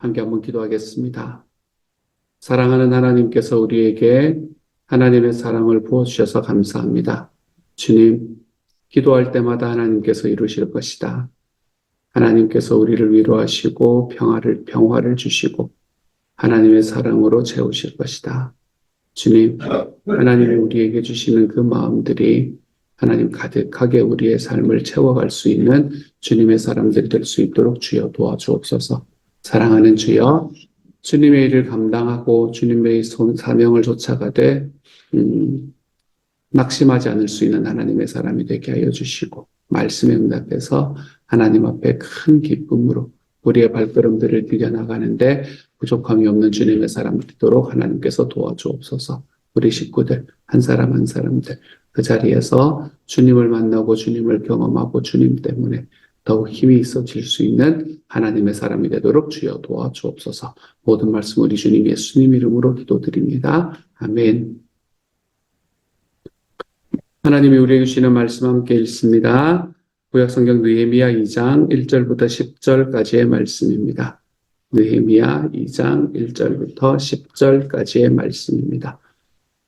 함께 한번 기도하겠습니다. 사랑하는 하나님께서 우리에게 하나님의 사랑을 부어주셔서 감사합니다. 주님, 기도할 때마다 하나님께서 이루실 것이다. 하나님께서 우리를 위로하시고 평화를 주시고 하나님의 사랑으로 채우실 것이다. 주님, 하나님이 우리에게 주시는 그 마음들이 하나님 가득하게 우리의 삶을 채워갈 수 있는 주님의 사람들이 될 수 있도록 주여 도와주옵소서. 사랑하는 주여, 주님의 일을 감당하고 주님의 사명을 쫓아가되 낙심하지 않을 수 있는 하나님의 사람이 되게 하여 주시고 말씀에 응답해서 하나님 앞에 큰 기쁨으로 우리의 발걸음들을 디뎌나가는데 부족함이 없는 주님의 사람 되도록 하나님께서 도와주옵소서. 우리 식구들 한 사람 한 사람들 그 자리에서 주님을 만나고 주님을 경험하고 주님 때문에 더욱 힘이 있어질 수 있는 하나님의 사람이 되도록 주여 도와주옵소서. 모든 말씀 우리 주님 예수님 이름으로 기도드립니다. 아멘. 하나님이 우리에게 주시는 말씀 함께 읽습니다. 구약성경 느헤미야 2장 1절부터 10절까지의 말씀입니다. 느헤미야 2장 1절부터 10절까지의 말씀입니다.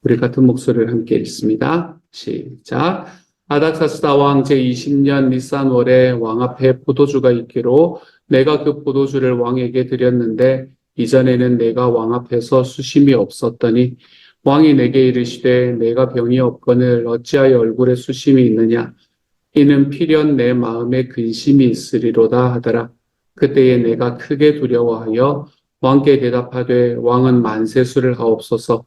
우리 같은 목소리를 함께 읽습니다. 시작. 아닥사스다 왕 제20년 니산월에 왕 앞에 포도주가 있기로 내가 그 포도주를 왕에게 드렸는데 이전에는 내가 왕 앞에서 수심이 없었더니 왕이 내게 이르시되 내가 병이 없거늘 어찌하여 얼굴에 수심이 있느냐 이는 필연 내 마음에 근심이 있으리로다 하더라. 그때에 내가 크게 두려워하여 왕께 대답하되 왕은 만세수를 하옵소서.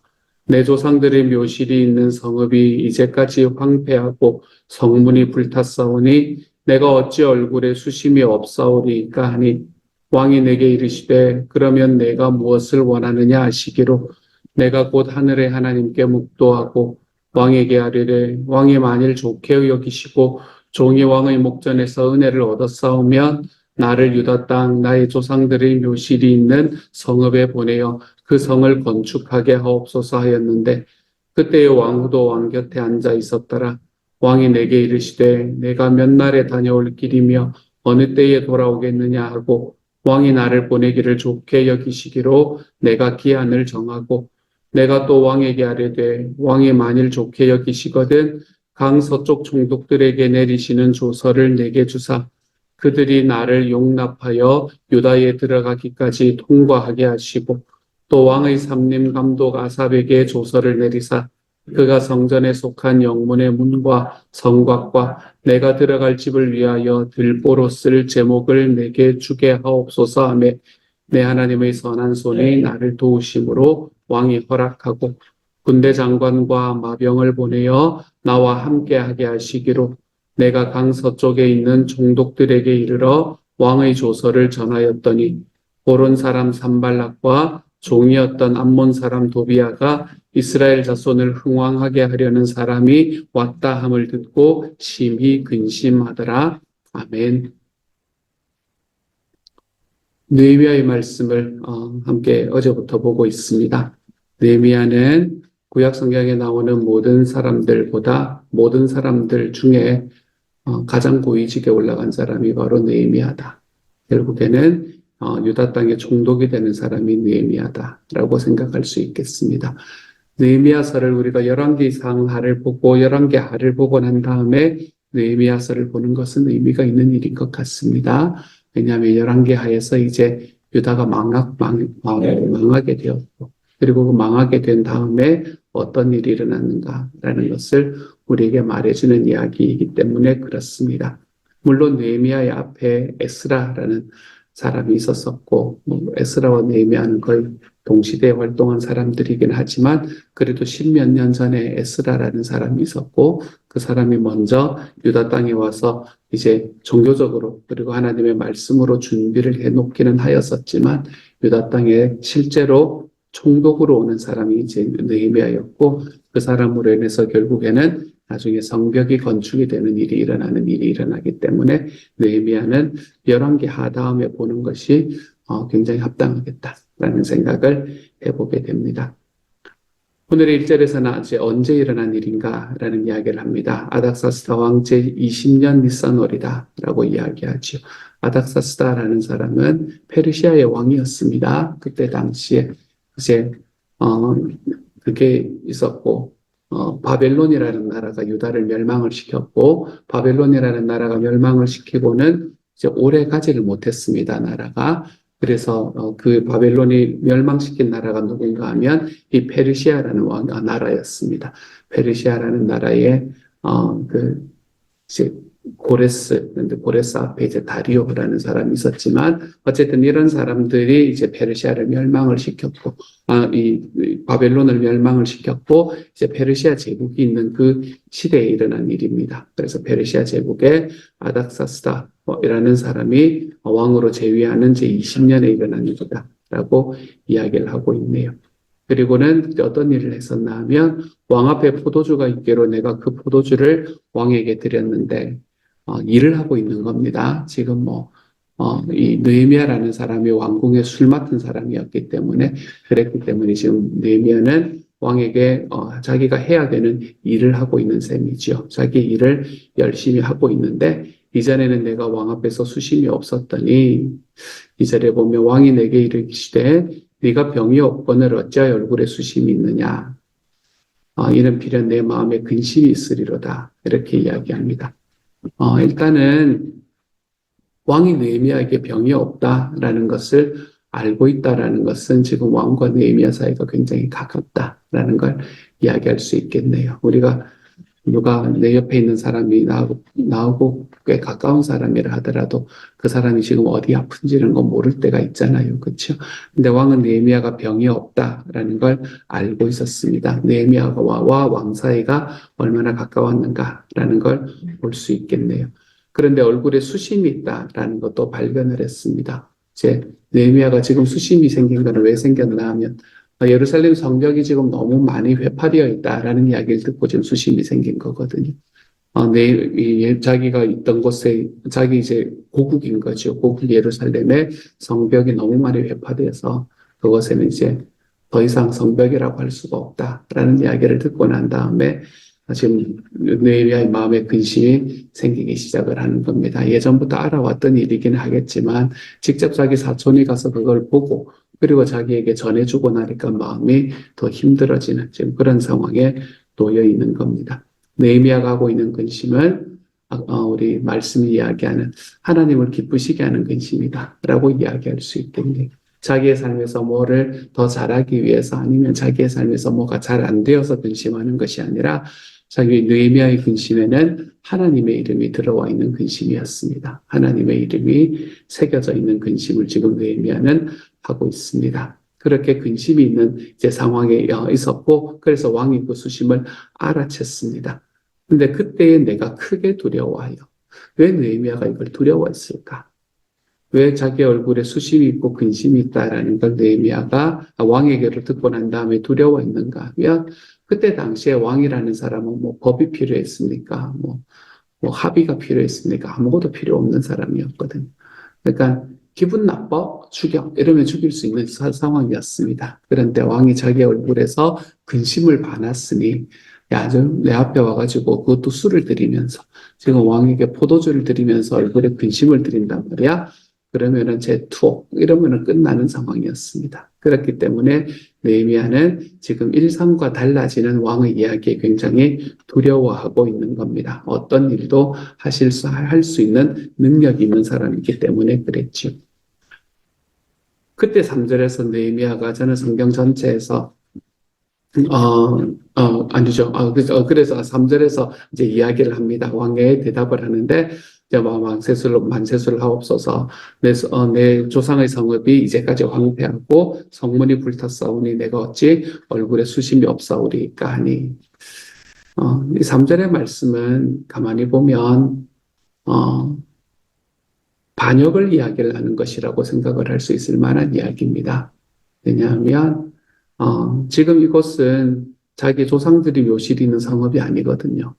내 조상들의 묘실이 있는 성읍이 이제까지 황폐하고 성문이 불탔사오니 내가 어찌 얼굴에 수심이 없사오리까 하니 왕이 내게 이르시되 그러면 내가 무엇을 원하느냐 하시기로 내가 곧 하늘의 하나님께 묵도하고 왕에게 아뢰되 왕이 만일 좋게 여기시고 종이 왕의 목전에서 은혜를 얻었사오면 나를 유다 땅 나의 조상들의 묘실이 있는 성읍에 보내어 그 성을 건축하게 하옵소서 하였는데 그때의 왕후도 왕 곁에 앉아 있었더라. 왕이 내게 이르시되 내가 몇 날에 다녀올 길이며 어느 때에 돌아오겠느냐 하고 왕이 나를 보내기를 좋게 여기시기로 내가 기한을 정하고 내가 또 왕에게 아뢰되 왕이 만일 좋게 여기시거든 강 서쪽 총독들에게 내리시는 조서를 내게 주사 그들이 나를 용납하여 유다에 들어가기까지 통과하게 하시고 또 왕의 삼림 감독 아삽에게 조서를 내리사 그가 성전에 속한 영문의 문과 성곽과 내가 들어갈 집을 위하여 들보로 쓸 제목을 내게 주게 하옵소서 하며 내 하나님의 선한 손이 나를 도우심으로 왕이 허락하고 군대 장관과 마병을 보내어 나와 함께하게 하시기로 내가 강 서쪽에 있는 총독들에게 이르러 왕의 조서를 전하였더니 보론 사람 산발락과 종이었던 암몬 사람 도비아가 이스라엘 자손을 흥왕하게 하려는 사람이 왔다 함을 듣고 심히 근심하더라. 아멘. 느헤미야의 말씀을 함께 어제부터 보고 있습니다. 느헤미야는 구약 성경에 나오는 모든 사람들 중에 가장 고위직에 올라간 사람이 바로 느헤미야다. 결국에는 유다 땅의 총독이 되는 사람이 느헤미야다라고 생각할 수 있겠습니다. 느헤미야서를 우리가 11개 이상 하를 보고 11개 하를 보고 난 다음에 느헤미야서를 보는 것은 의미가 있는 일인 것 같습니다. 왜냐하면 11개 하에서 이제 유다가 망하게 되었고 그리고 그 망하게 된 다음에 어떤 일이 일어났는가라는 것을 우리에게 말해주는 이야기이기 때문에 그렇습니다. 물론 느헤미야의 앞에 에스라라는 사람이 있었었고 에스라와 느헤미야는 거의 동시대에 활동한 사람들이긴 하지만 그래도 십몇 년 전에 에스라라는 사람이 있었고 그 사람이 먼저 유다 땅에 와서 이제 종교적으로 그리고 하나님의 말씀으로 준비를 해놓기는 하였었지만 유다 땅에 실제로 총독으로 오는 사람이 이제 느헤미야였고 그 사람으로 인해서 결국에는 나중에 성벽이 건축이 되는 일이 일어나기 때문에 느헤미야는 11개 하 다음에 보는 것이 굉장히 합당하겠다라는 생각을 해보게 됩니다. 오늘의 1절에서는 이제 언제 일어난 일인가라는 이야기를 합니다. 아닥사스다 왕 제20년 니산월이다 라고 이야기하죠. 아닥사스다라는 사람은 페르시아의 왕이었습니다. 그때 당시에 이제 그게 있었고 바벨론이라는 나라가 유다를 멸망을 시켰고 바벨론이라는 나라가 멸망을 시키고는 이제 오래 가지를 못했습니다. 나라가. 그래서 그 바벨론이 멸망시킨 나라가 누군가 하면 이 페르시아라는 나라였습니다. 페르시아라는 나라의 그 이제 근데 고레스 앞에 이제 다리오라는 사람이 있었지만 어쨌든 이런 사람들이 이제 페르시아를 멸망을 시켰고 이 바벨론을 멸망을 시켰고 이제 페르시아 제국이 있는 그 시대에 일어난 일입니다. 그래서 페르시아 제국의 아닥사스다라는 사람이 왕으로 재위하는 제 20년에 일어난 일이다라고 이야기를 하고 있네요. 그리고는 어떤 일을 했었나 하면 왕 앞에 포도주가 있기로 내가 그 포도주를 왕에게 드렸는데 일을 하고 있는 겁니다. 지금 이 느헤미야라는 사람이 왕궁에 술 맡은 사람이었기 때문에 그랬기 때문에 지금 느헤미야는 왕에게 자기가 해야 되는 일을 하고 있는 셈이죠. 자기 일을 열심히 하고 있는데 이전에는 내가 왕 앞에서 수심이 없었더니 이 절에 보면 왕이 내게 이르시되 네가 병이 없거늘 어찌하여 얼굴에 수심이 있느냐. 이는 비련 내 마음에 근심이 있으리로다. 이렇게 이야기합니다. 일단은 왕이 느헤미야에게 병이 없다라는 것을 알고 있다라는 것은 지금 왕과 느헤미야 사이가 굉장히 가깝다라는 걸 이야기할 수 있겠네요. 우리가 누가 내 옆에 있는 사람이 나하고 꽤 가까운 사람이라 하더라도 그 사람이 지금 어디 아픈지는 거 모를 때가 있잖아요. 그렇죠? 근데 왕은 느헤미야가 병이 없다라는 걸 알고 있었습니다. 느헤미야와 왕 사이가 얼마나 가까웠는가라는 걸 볼 수 있겠네요. 그런데 얼굴에 수심이 있다라는 것도 발견을 했습니다. 이제 느헤미야가 지금 수심이 생긴 거는 왜 생겼나 하면 예루살렘 성벽이 지금 너무 많이 회파되어 있다라는 이야기를 듣고 지금 수심이 생긴 거거든요. 자기가 있던 곳에, 자기 이제 고국인 거죠. 고국 예루살렘의 성벽이 너무 많이 회파돼서 그곳에는 이제 더 이상 성벽이라고 할 수가 없다라는 이야기를 듣고 난 다음에 지금 느헤미야의 마음에 근심이 생기기 시작을 하는 겁니다. 예전부터 알아왔던 일이긴 하겠지만 직접 자기 사촌이 가서 그걸 보고 그리고 자기에게 전해주고 나니까 마음이 더 힘들어지는 지금 그런 상황에 놓여 있는 겁니다. 느헤미야가 하고 있는 근심은 우리 말씀이 이야기하는 하나님을 기쁘시게 하는 근심이다라고 이야기할 수 있겠네요. 자기의 삶에서 뭐를 더 잘하기 위해서 아니면 자기의 삶에서 뭐가 잘 안 되어서 근심하는 것이 아니라 자기 느헤미야의 근심에는 하나님의 이름이 들어와 있는 근심이었습니다. 하나님의 이름이 새겨져 있는 근심을 지금 느헤미야는 하고 있습니다. 그렇게 근심이 있는 이제 상황에 있었고 그래서 왕이 그 수심을 알아챘습니다. 근데 그때에 내가 크게 두려워하여 왜 느헤미야가 이걸 두려워했을까? 왜 자기 얼굴에 수심이 있고 근심이 있다라는 걸 느헤미야가 왕에게로 듣고 난 다음에 두려워했는가 하면 그때 당시에 왕이라는 사람은 뭐 법이 필요했습니까? 뭐 합의가 필요했습니까? 아무것도 필요 없는 사람이었거든요. 그러니까 기분 나빠? 죽여. 이러면 죽일 수 있는 상황이었습니다. 그런데 왕이 자기 얼굴에서 근심을 받았으니 야, 내 앞에 와가지고 그것도 술을 드리면서 지금 왕에게 포도주를 드리면서 얼굴에 근심을 드린단 말이야. 그러면은 제 투옥 이러면은 끝나는 상황이었습니다. 그렇기 때문에 느헤미야는 지금 일상과 달라지는 왕의 이야기에 굉장히 두려워하고 있는 겁니다. 어떤 일도 할 수 있는 능력이 있는 사람이기 때문에 그랬죠. 그때 3절에서 느헤미야가 저는 성경 전체에서 아니죠. 그래서 3절에서 이제 이야기를 합니다. 왕에게 대답을 하는데, 이제 만세술을 하옵소서. 내 조상의 성읍이 이제까지 황폐하고 성문이 불탔사오니 내가 어찌 얼굴에 수심이 없사오리까 하니. 이 3절의 말씀은 가만히 보면, 반역을 이야기를 하는 것이라고 생각을 할 수 있을 만한 이야기입니다. 왜냐하면, 지금 이곳은 자기 조상들이 묘실이 있는 성읍이 아니거든요.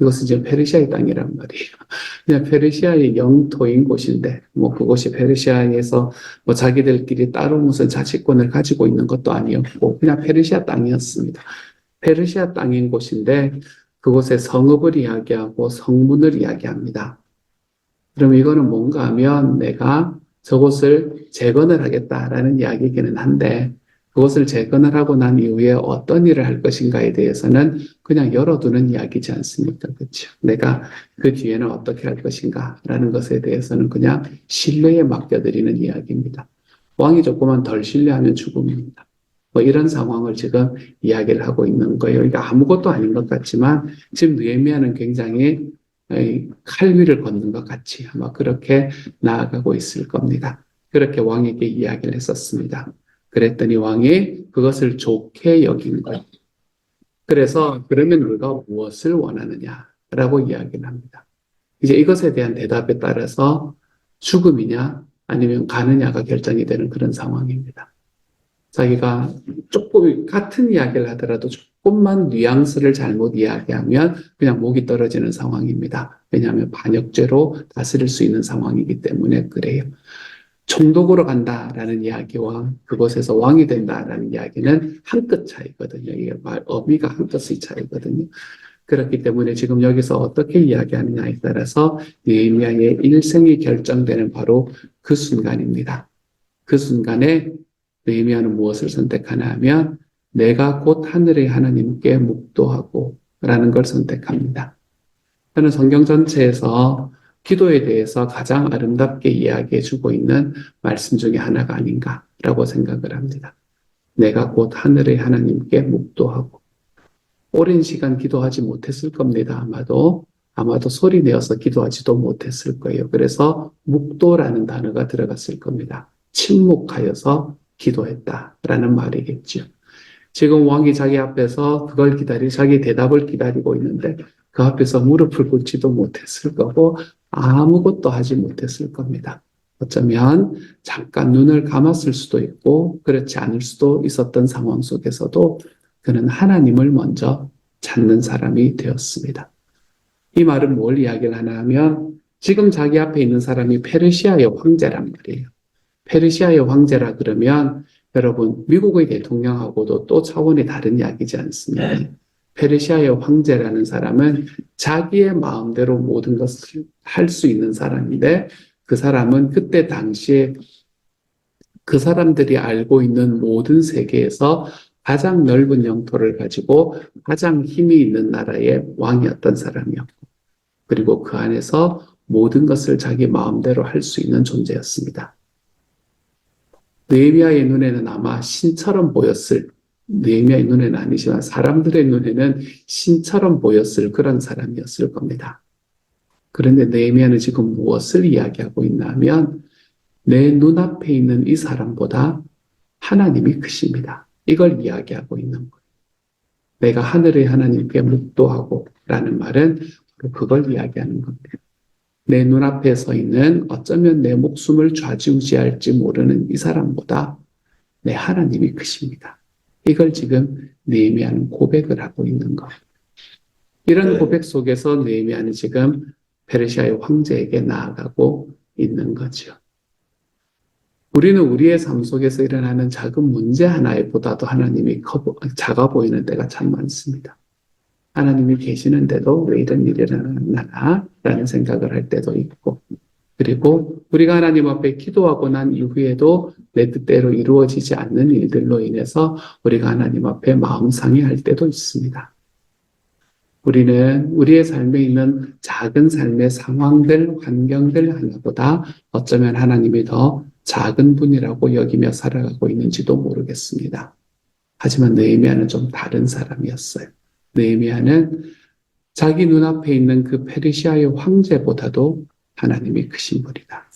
이것은 지금 페르시아의 땅이란 말이에요. 그냥 페르시아의 영토인 곳인데, 뭐 그곳이 페르시아에서 뭐 자기들끼리 따로 무슨 자치권을 가지고 있는 것도 아니었고, 그냥 페르시아 땅이었습니다. 페르시아 땅인 곳인데, 그곳에 성읍을 이야기하고 성문을 이야기합니다. 그럼 이거는 뭔가 하면 내가 저곳을 재건을 하겠다라는 이야기이기는 한데, 그것을 재건을 하고 난 이후에 어떤 일을 할 것인가에 대해서는 그냥 열어두는 이야기지 않습니까? 그렇죠? 내가 그 뒤에는 어떻게 할 것인가라는 것에 대해서는 그냥 신뢰에 맡겨드리는 이야기입니다. 왕이 조금만 덜 신뢰하면 죽음입니다. 뭐 이런 상황을 지금 이야기를 하고 있는 거예요. 이게 아무것도 아닌 것 같지만 지금 느헤미야는 굉장히 칼 위를 걷는 것 같이 아마 그렇게 나아가고 있을 겁니다. 그렇게 왕에게 이야기를 했었습니다. 그랬더니 왕이 그것을 좋게 여긴 거예요. 그래서 그러면 너가 무엇을 원하느냐라고 이야기를 합니다. 이제 이것에 대한 대답에 따라서 죽음이냐 아니면 가느냐가 결정이 되는 그런 상황입니다. 자기가 조금 같은 이야기를 하더라도 조금만 뉘앙스를 잘못 이야기하면 그냥 목이 떨어지는 상황입니다. 왜냐하면 반역죄로 다스릴 수 있는 상황이기 때문에 그래요. 총독으로 간다라는 이야기와 그곳에서 왕이 된다라는 이야기는 한 끗 차이거든요. 이게 의미가 한 끗의 차이거든요. 그렇기 때문에 지금 여기서 어떻게 이야기하느냐에 따라서 느헤미야의 일생이 결정되는 바로 그 순간입니다. 그 순간에 느헤미야는 무엇을 선택하나 하면 내가 곧 하늘의 하나님께 묵도하고 라는 걸 선택합니다. 저는 성경 전체에서 기도에 대해서 가장 아름답게 이야기해 주고 있는 말씀 중에 하나가 아닌가라고 생각을 합니다. 내가 곧 하늘의 하나님께 묵도하고 오랜 시간 기도하지 못했을 겁니다. 아마도 소리 내어서 기도하지도 못했을 거예요. 그래서 묵도라는 단어가 들어갔을 겁니다. 침묵하여서 기도했다라는 말이겠죠. 지금 왕이 자기 앞에서 자기 대답을 기다리고 있는데 그 앞에서 무릎을 꿇지도 못했을 거고 아무것도 하지 못했을 겁니다. 어쩌면 잠깐 눈을 감았을 수도 있고 그렇지 않을 수도 있었던 상황 속에서도 그는 하나님을 먼저 찾는 사람이 되었습니다. 이 말은 뭘 이야기를 하나 하면 지금 자기 앞에 있는 사람이 페르시아의 황제란 말이에요. 페르시아의 황제라 그러면 여러분 미국의 대통령하고도 또 차원이 다른 이야기지 않습니까? 페르시아의 황제라는 사람은 자기의 마음대로 모든 것을 할 수 있는 사람인데 그 사람은 그때 당시에 그 사람들이 알고 있는 모든 세계에서 가장 넓은 영토를 가지고 가장 힘이 있는 나라의 왕이었던 사람이었고 그리고 그 안에서 모든 것을 자기 마음대로 할 수 있는 존재였습니다. 느헤미야의 눈에는 아마 신처럼 보였을, 느헤미야의 눈에는 아니지만 사람들의 눈에는 신처럼 보였을 그런 사람이었을 겁니다. 그런데 느헤미야는 지금 무엇을 이야기하고 있나 하면 내 눈앞에 있는 이 사람보다 하나님이 크십니다. 이걸 이야기하고 있는 거예요. 내가 하늘의 하나님께 묵도하고 라는 말은 그걸 이야기하는 겁니다. 내 눈앞에 서 있는 어쩌면 내 목숨을 좌지우지할지 모르는 이 사람보다 내 하나님이 크십니다. 이걸 지금 느헤미야는 고백을 하고 있는 것. 이런 고백 속에서 느헤미야는 지금 페르시아의 황제에게 나아가고 있는 거죠. 우리는 우리의 삶 속에서 일어나는 작은 문제 하나에 보다도 하나님이 작아 보이는 때가 참 많습니다. 하나님이 계시는데도 왜 이런 일이 일어나나? 라는 생각을 할 때도 있고, 그리고 우리가 하나님 앞에 기도하고 난 이후에도 내 뜻대로 이루어지지 않는 일들로 인해서 우리가 하나님 앞에 마음 상해할 때도 있습니다. 우리는 우리의 삶에 있는 작은 삶의 상황들, 환경들 하나보다 어쩌면 하나님이 더 작은 분이라고 여기며 살아가고 있는지도 모르겠습니다. 하지만 느헤미야는 좀 다른 사람이었어요. 느헤미야는 자기 눈앞에 있는 그 페르시아의 황제보다도 하나님이 크신 분이다.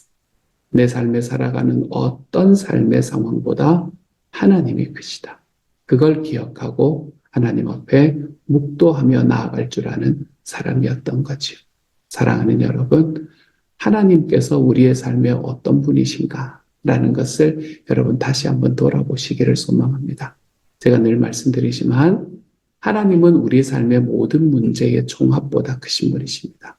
내 삶에 살아가는 어떤 삶의 상황보다 하나님이 크시다. 그걸 기억하고 하나님 앞에 묵도하며 나아갈 줄 아는 사람이었던 거죠. 사랑하는 여러분, 하나님께서 우리의 삶에 어떤 분이신가? 라는 것을 여러분 다시 한번 돌아보시기를 소망합니다. 제가 늘 말씀드리지만 하나님은 우리 삶의 모든 문제의 종합보다 크신 분이십니다.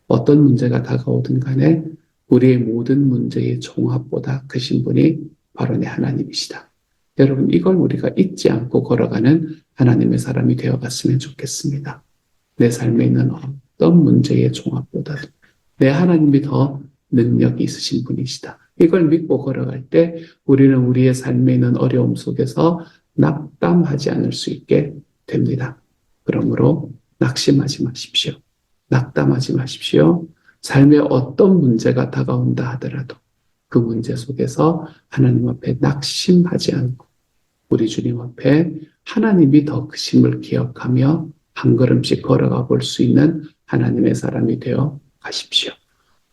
어떤 문제가 다가오든 간에 우리의 모든 문제의 종합보다 크신 분이 바로 내 하나님이시다. 여러분, 이걸 우리가 잊지 않고 걸어가는 하나님의 사람이 되어갔으면 좋겠습니다. 내 삶에 있는 어떤 문제의 종합보다도 내 하나님이 더 능력이 있으신 분이시다. 이걸 믿고 걸어갈 때 우리는 우리의 삶에 있는 어려움 속에서 낙담하지 않을 수 있게 됩니다. 그러므로 낙심하지 마십시오. 낙담하지 마십시오. 삶에 어떤 문제가 다가온다 하더라도 그 문제 속에서 하나님 앞에 낙심하지 않고 우리 주님 앞에 하나님이 더 크심을 기억하며 한 걸음씩 걸어가 볼 수 있는 하나님의 사람이 되어 가십시오.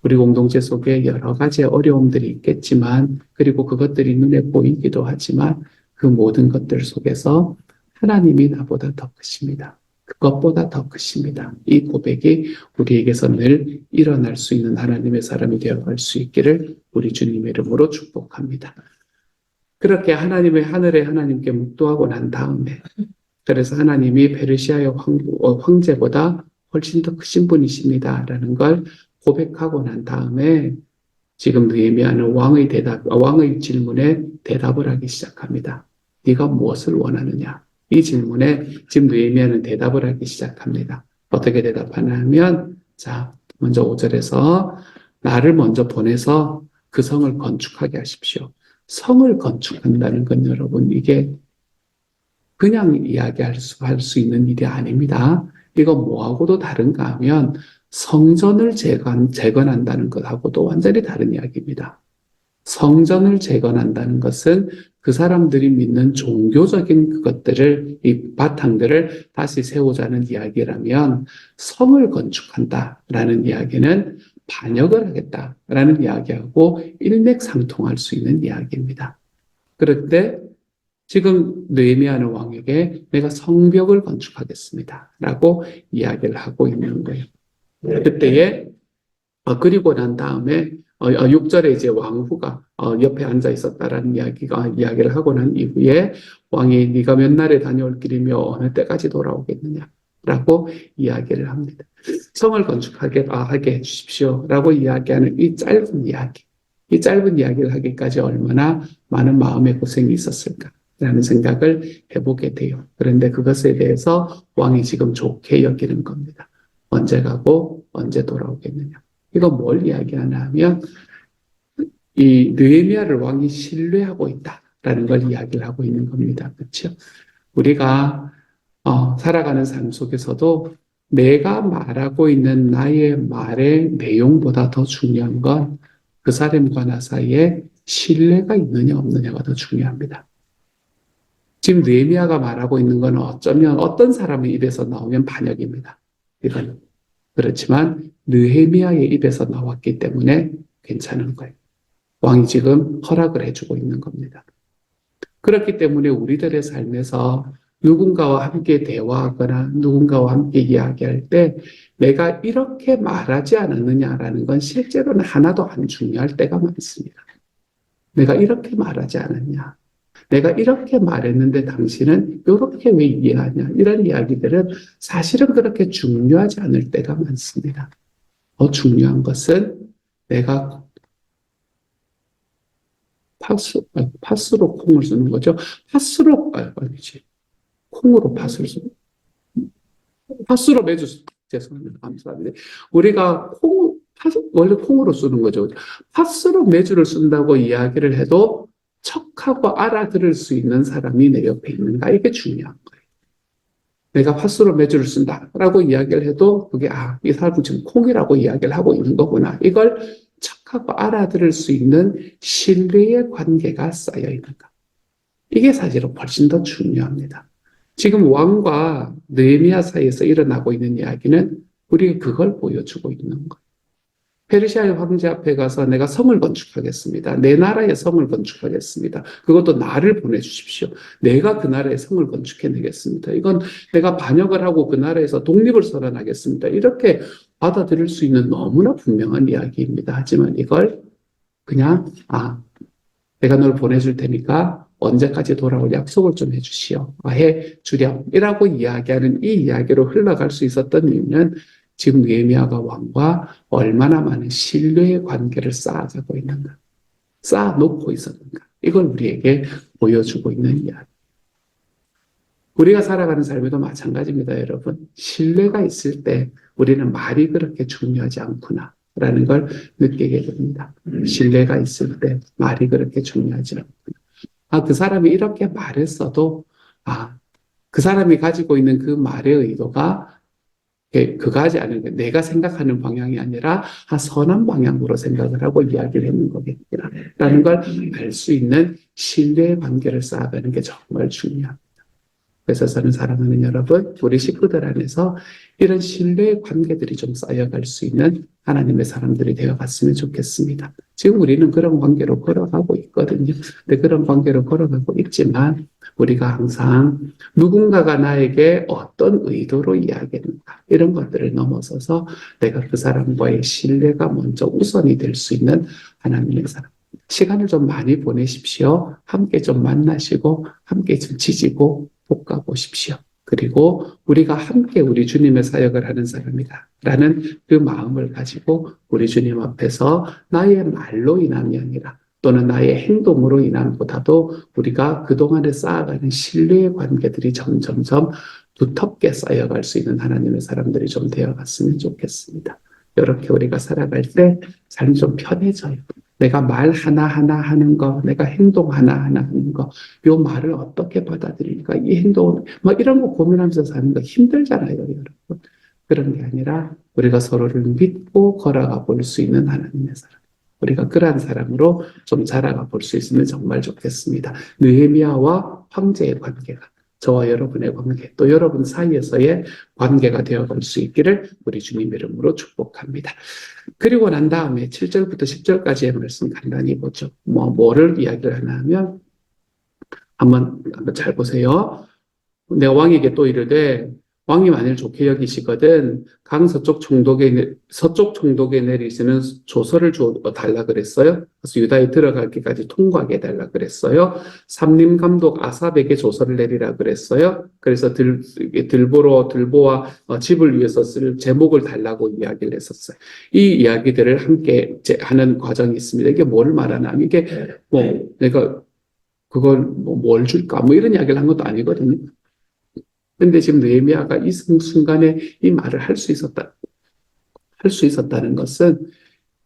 우리 공동체 속에 여러 가지 어려움들이 있겠지만, 그리고 그것들이 눈에 보이기도 하지만 그 모든 것들 속에서 하나님이 나보다 더 크십니다. 그것보다 더 크십니다. 이 고백이 우리에게서 늘 일어날 수 있는 하나님의 사람이 되어갈 수 있기를 우리 주님의 이름으로 축복합니다. 그렇게 하나님의 하늘의 하나님께 묵도하고 난 다음에, 그래서 하나님이 페르시아의 황제보다 훨씬 더 크신 분이십니다 라는 걸 고백하고 난 다음에 지금 느헤미야는 왕의 질문에 대답을 하기 시작합니다. 네가 무엇을 원하느냐? 이 질문에 지금 느헤미야는 대답을 하기 시작합니다. 어떻게 대답하냐면, 자, 먼저 5절에서 나를 먼저 보내서 그 성을 건축하게 하십시오. 성을 건축한다는 건 여러분, 이게 그냥 이야기할 수 있는 일이 아닙니다. 이거 뭐하고도 다른가 하면 성전을 재건한다는 것하고도 완전히 다른 이야기입니다. 성전을 재건한다는 것은 그 사람들이 믿는 종교적인 이 바탕들을 다시 세우자는 이야기라면, 성을 건축한다라는 이야기는 반역을 하겠다라는 이야기하고 일맥상통할 수 있는 이야기입니다. 그런데 지금 느헤미야는 왕에게 내가 성벽을 건축하겠습니다 라고 이야기를 하고 있는 거예요. 그때에 그리고 난 다음에 6절에 이제 왕후가 옆에 앉아 있었다라는 이야기를 하고 난 이후에 왕이 네가 몇 날에 다녀올 길이며 어느 때까지 돌아오겠느냐라고 이야기를 합니다. 성을 건축하게 해주십시오 라고 이야기하는 이 짧은 이야기를 하기까지 얼마나 많은 마음의 고생이 있었을까라는 생각을 해보게 돼요. 그런데 그것에 대해서 왕이 지금 좋게 여기는 겁니다. 언제 가고 언제 돌아오겠느냐. 이거 뭘 이야기하냐 하면 이 느헤미야를 왕이 신뢰하고 있다라는 걸 이야기를 하고 있는 겁니다. 그렇죠? 우리가 살아가는 삶 속에서도 내가 말하고 있는 나의 말의 내용보다 더 중요한 건 그 사람과 나 사이에 신뢰가 있느냐 없느냐가 더 중요합니다. 지금 느헤미야가 말하고 있는 건 어쩌면 어떤 사람의 입에서 나오면 반역입니다. 이건 그렇지만 느헤미야의 입에서 나왔기 때문에 괜찮은 거예요. 왕이 지금 허락을 해주고 있는 겁니다. 그렇기 때문에 우리들의 삶에서 누군가와 함께 대화하거나 누군가와 함께 이야기할 때 내가 이렇게 말하지 않았느냐라는 건 실제로는 하나도 안 중요할 때가 많습니다. 내가 이렇게 말하지 않았냐? 내가 이렇게 말했는데 당신은 이렇게 왜 이해하냐? 이런 이야기들은 사실은 그렇게 중요하지 않을 때가 많습니다. 더 중요한 것은 내가 파스로 콩을 쓰는 거죠. 콩으로 팥을 쓰는 파스로 매주 죄송합니다. 감사합니다. 우리가 원래 콩으로 쓰는 거죠. 파스로 매주를 쓴다고 이야기를 해도 척하고 알아들을 수 있는 사람이 내 옆에 있는가, 이게 중요한 거예요. 내가 팥으로 매주를 쓴다라고 이야기를 해도 그게 이 사람은 지금 콩이라고 이야기를 하고 있는 거구나, 이걸 척하고 알아들을 수 있는 신뢰의 관계가 쌓여 있는가, 이게 사실은 훨씬 더 중요합니다. 지금 왕과 느헤미야 사이에서 일어나고 있는 이야기는 우리에게 그걸 보여주고 있는 거예요. 페르시아의 황제 앞에 가서 내가 성을 건축하겠습니다. 내 나라의 성을 건축하겠습니다. 그것도 나를 보내주십시오. 내가 그 나라의 성을 건축해내겠습니다. 이건 내가 반역을 하고 그 나라에서 독립을 선언하겠습니다. 이렇게 받아들일 수 있는 너무나 분명한 이야기입니다. 하지만 이걸 그냥 내가 널 보내줄 테니까 언제까지 돌아올 약속을 좀 해주시오. 해주렴이라고 이야기하는 이 이야기로 흘러갈 수 있었던 이유는 지금 느헤미야가 왕과 얼마나 많은 신뢰의 관계를 쌓아가고 있는가, 쌓아놓고 있었는가, 이걸 우리에게 보여주고 있는 이야기. 우리가 살아가는 삶에도 마찬가지입니다, 여러분. 신뢰가 있을 때 우리는 말이 그렇게 중요하지 않구나라는 걸 느끼게 됩니다. 신뢰가 있을 때 말이 그렇게 중요하지 않구나. 그 사람이 이렇게 말했어도, 그 사람이 가지고 있는 그 말의 의도가 그가 하지 않은 게 내가 생각하는 방향이 아니라 선한 방향으로 생각을 하고 이야기를 했는 거겠구나라는 걸 알 수 있는 신뢰의 관계를 쌓아가는 게 정말 중요합니다. 그래서 저는 사랑하는 여러분, 우리 식구들 안에서 이런 신뢰의 관계들이 좀 쌓여갈 수 있는 하나님의 사람들이 되어갔으면 좋겠습니다. 지금 우리는 그런 관계로 걸어가고 있거든요. 근데 그런 관계로 걸어가고 있지만 우리가 항상 누군가가 나에게 어떤 의도로 이야기했는가, 이런 것들을 넘어서서 내가 그 사람과의 신뢰가 먼저 우선이 될 수 있는 하나님의 사람. 시간을 좀 많이 보내십시오. 함께 좀 만나시고 함께 좀 지지고 볶아보십시오. 그리고 우리가 함께 우리 주님의 사역을 하는 사람이다 라는 그 마음을 가지고 우리 주님 앞에서 나의 말로 인함이 아니라 또는 나의 행동으로 인함보다도 우리가 그동안에 쌓아가는 신뢰의 관계들이 점점점 두텁게 쌓여갈 수 있는 하나님의 사람들이 좀 되어갔으면 좋겠습니다. 이렇게 우리가 살아갈 때 삶이 좀 편해져요. 내가 말 하나하나 하는 거, 내가 행동 하나하나 하는 거, 요 말을 어떻게 받아들일까, 이 행동은, 이런 거 고민하면서 사는 거 힘들잖아요, 여러분. 그런 게 아니라 우리가 서로를 믿고 걸어가 볼 수 있는 하나님의 사람. 우리가 그러한 사람으로 좀 자라가 볼 수 있으면 정말 좋겠습니다. 느헤미야와 황제의 관계가 저와 여러분의 관계, 또 여러분 사이에서의 관계가 되어갈 수 있기를 우리 주님 이름으로 축복합니다. 그리고 난 다음에 7절부터 10절까지의 말씀 간단히 보죠. 뭐를 이야기를 하나 하면, 한번 잘 보세요. 내가 왕에게 또 이르되, 왕이 만일 좋게 여기시거든 강 서쪽 총독에 내리시는 조서를 달라 그랬어요. 그래서 유다에 들어갈 때까지 통과하게 해달라 그랬어요. 삼림 감독 아삽에게 조서를 내리라 그랬어요. 그래서 들보와 집을 위해서 쓸 제목을 달라고 이야기를 했었어요. 이 이야기들을 함께 하는 과정이 있습니다. 이게 뭘 말하나? 이게 내가 그걸 뭘 줄까? 이런 이야기를 한 것도 아니거든요. 근데 지금 느헤미야가 이 순간에 이 말을 할 수 있었다는 것은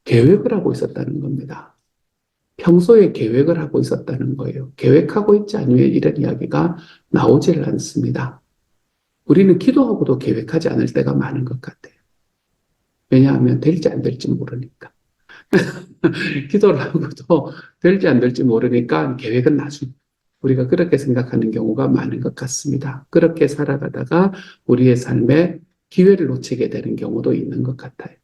계획을 하고 있었다는 겁니다. 평소에 계획을 하고 있었다는 거예요. 계획하고 있지 않으면 이런 이야기가 나오질 않습니다. 우리는 기도하고도 계획하지 않을 때가 많은 것 같아요. 왜냐하면 될지 안 될지 모르니까. 기도를 하고도 될지 안 될지 모르니까 계획은 나중에. 우리가 그렇게 생각하는 경우가 많은 것 같습니다. 그렇게 살아가다가 우리의 삶에 기회를 놓치게 되는 경우도 있는 것 같아요.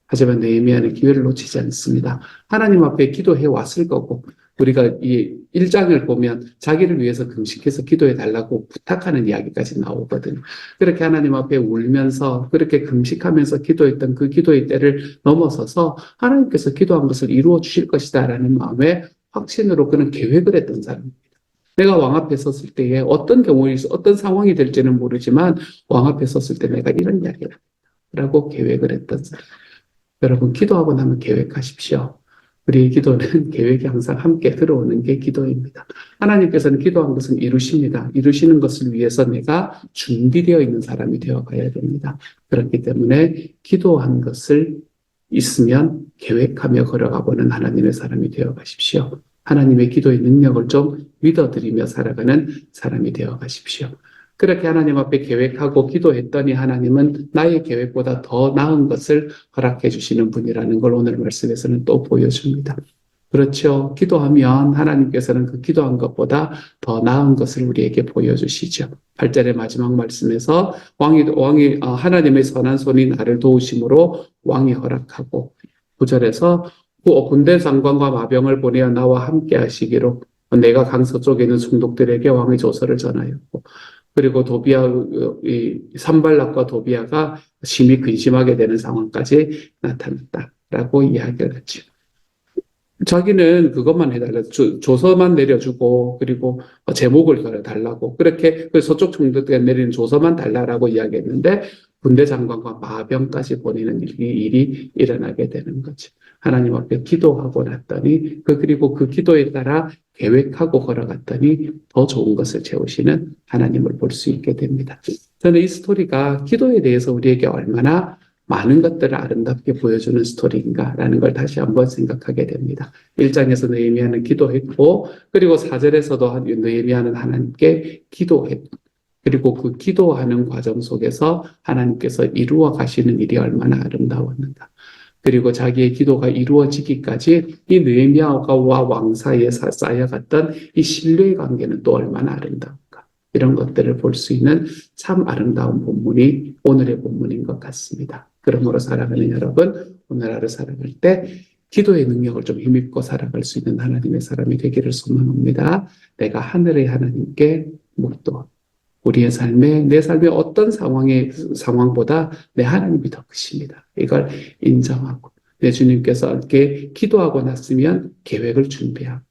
하지만 느헤미야는 기회를 놓치지 않습니다. 하나님 앞에 기도해 왔을 거고, 우리가 이 1장을 보면 자기를 위해서 금식해서 기도해 달라고 부탁하는 이야기까지 나오거든요. 그렇게 하나님 앞에 울면서 그렇게 금식하면서 기도했던 그 기도의 때를 넘어서서 하나님께서 기도한 것을 이루어 주실 것이다라는 마음에 확신으로 그는 계획을 했던 사람입니다. 내가 왕 앞에 섰을 때에 어떤 상황이 될지는 모르지만 왕 앞에 섰을 때 내가 이런 이야기를 라고 계획을 했던 사람. 여러분, 기도하고 나면 계획하십시오. 우리의 기도는 계획이 항상 함께 들어오는 게 기도입니다. 하나님께서는 기도한 것은 이루십니다. 이루시는 것을 위해서 내가 준비되어 있는 사람이 되어가야 됩니다. 그렇기 때문에 기도한 것을 있으면 계획하며 걸어가보는 하나님의 사람이 되어가십시오. 하나님의 기도의 능력을 좀 믿어드리며 살아가는 사람이 되어가십시오. 그렇게 하나님 앞에 계획하고 기도했더니 하나님은 나의 계획보다 더 나은 것을 허락해 주시는 분이라는 걸 오늘 말씀에서는 또 보여줍니다. 그렇죠. 기도하면 하나님께서는 그 기도한 것보다 더 나은 것을 우리에게 보여주시죠. 8절의 마지막 말씀에서 하나님의 선한 손이 나를 도우심으로 왕이 허락하고, 9절에서 군대 장관과 마병을 보내어 나와 함께 하시기로 내가 강서쪽에 있는 총독들에게 왕의 조서를 전하였고, 그리고 산발락과 도비아가 심히 근심하게 되는 상황까지 나타났다라고 이야기를 하죠. 자기는 그것만 해달라. 조서만 내려주고, 그리고 제목을 달라고. 그렇게 그 서쪽 총독가 내리는 조서만 달라라고 이야기했는데, 군대 장관과 마병까지 보내는 일이 일어나게 되는 거죠. 하나님 앞에 기도하고 났더니, 그리고 그 기도에 따라 계획하고 걸어갔더니 더 좋은 것을 채우시는 하나님을 볼 수 있게 됩니다. 저는 이 스토리가 기도에 대해서 우리에게 얼마나 많은 것들을 아름답게 보여주는 스토리인가라는 걸 다시 한번 생각하게 됩니다. 1장에서 느헤미야는 기도했고, 그리고 4절에서도 느헤미야는 하나님께 기도했고, 그리고 그 기도하는 과정 속에서 하나님께서 이루어 가시는 일이 얼마나 아름다웠는가. 그리고 자기의 기도가 이루어지기까지 이 느헤미야와 왕 사이에 쌓여갔던 이 신뢰의 관계는 또 얼마나 아름다운가. 이런 것들을 볼 수 있는 참 아름다운 본문이 오늘의 본문인 것 같습니다. 그러므로 사랑하는 여러분, 오늘 하루 살아갈 때 기도의 능력을 좀 힘입고 살아갈 수 있는 하나님의 사람이 되기를 소망합니다. 내가 하늘의 하나님께 묵도 우리의 내 삶의 어떤 상황보다 내 하나님이 더 크십니다. 이걸 인정하고, 내 주님께서 이렇게 기도하고 났으면 계획을 준비하고,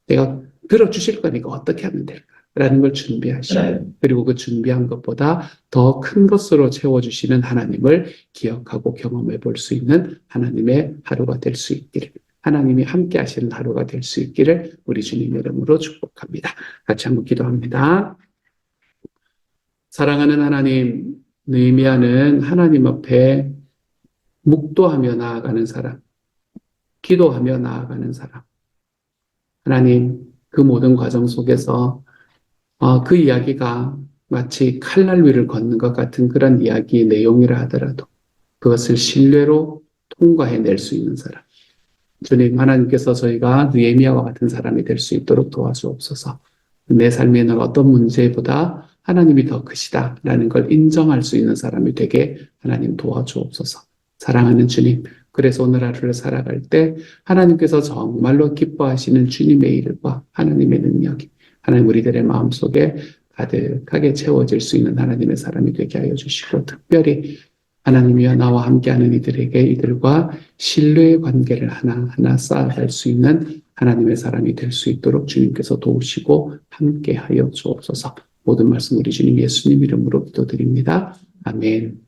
내가 들어주실 거니까 어떻게 하면 될까? 라는 걸 준비하시고, 그리고 그 준비한 것보다 더 큰 것으로 채워주시는 하나님을 기억하고 경험해 볼 수 있는 하나님의 하루가 될 수 있기를, 하나님이 함께 하시는 하루가 될 수 있기를 우리 주님 이름으로 축복합니다. 같이 한번 기도합니다. 사랑하는 하나님, 느헤미야는 하나님 앞에 묵도하며 나아가는 사람, 기도하며 나아가는 사람. 하나님, 그 모든 과정 속에서 그 이야기가 마치 칼날 위를 걷는 것 같은 그런 이야기의 내용이라 하더라도 그것을 신뢰로 통과해낼 수 있는 사람. 주님, 하나님께서 저희가 느헤미야와 같은 사람이 될 수 있도록 도와주옵소서. 내 삶에는 어떤 문제보다 하나님이 더 크시다라는 걸 인정할 수 있는 사람이 되게 하나님 도와주옵소서. 사랑하는 주님, 그래서 오늘 하루를 살아갈 때 하나님께서 정말로 기뻐하시는 주님의 일과 하나님의 능력이 하나님 우리들의 마음속에 가득하게 채워질 수 있는 하나님의 사람이 되게 하여 주시고, 특별히 하나님이여 나와 함께하는 이들에게 이들과 신뢰의 관계를 하나하나 쌓아갈 수 있는 하나님의 사람이 될 수 있도록 주님께서 도우시고 함께하여 주옵소서. 모든 말씀 우리 주님 예수님 이름으로 기도드립니다. 아멘.